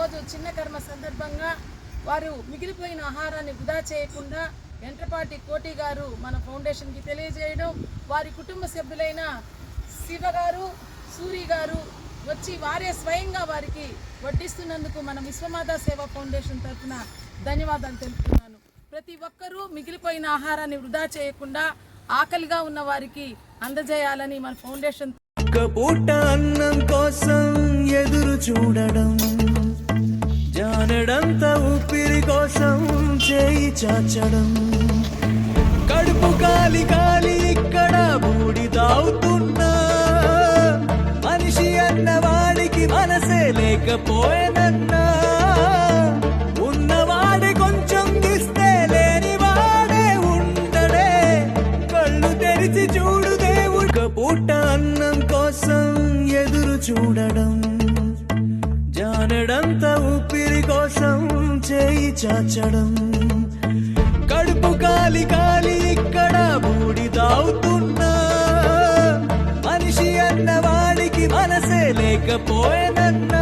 ఈరోజు చిన్న కర్మ సందర్భంగా వారు మిగిలిపోయిన ఆహారాన్ని వృధా చేయకుండా ఎంట్రపాటి కోటి గారు మన ఫౌండేషన్కి తెలియజేయడం, వారి కుటుంబ సభ్యులైన శివ గారు, సూరి గారు వచ్చి వారే స్వయంగా వారికి వడ్డిస్తున్నందుకు మన విశ్వమాత సేవా ఫౌండేషన్ తరఫున ధన్యవాదాలు తెలుపుతున్నాను. ప్రతి ఒక్కరూ మిగిలిపోయిన ఆహారాన్ని వృధా చేయకుండా ఆకలిగా ఉన్న వారికి అందజేయాలని మన ఫౌండేషన్. పూట అన్నం కోసం ఎదురు చూడడం, జానడంత ఊపిరి కోసం చేయి చాచడం, కడుపు కాలి కాలి ఇక్కడ బూడిదావుతున్నా మనిషి అన్నవాడికి మనసే లేకపోయేనన్నా, ఉన్నవాడి కొంచెం దిస్తే లేని వాడే ఉండడే, కళ్ళు తెరిచి చూడు దేవుడు. పూట అన్నం కోసం ఎదురు చూడడం, జానడంత ఊపిరి కోసం చేయి చాచడం, కడుపు కాలి కాలి ఇక్కడ బూడిదావుతున్నా మనిషి అన్నవాడికి మనసే లేకపోయేనన్నా.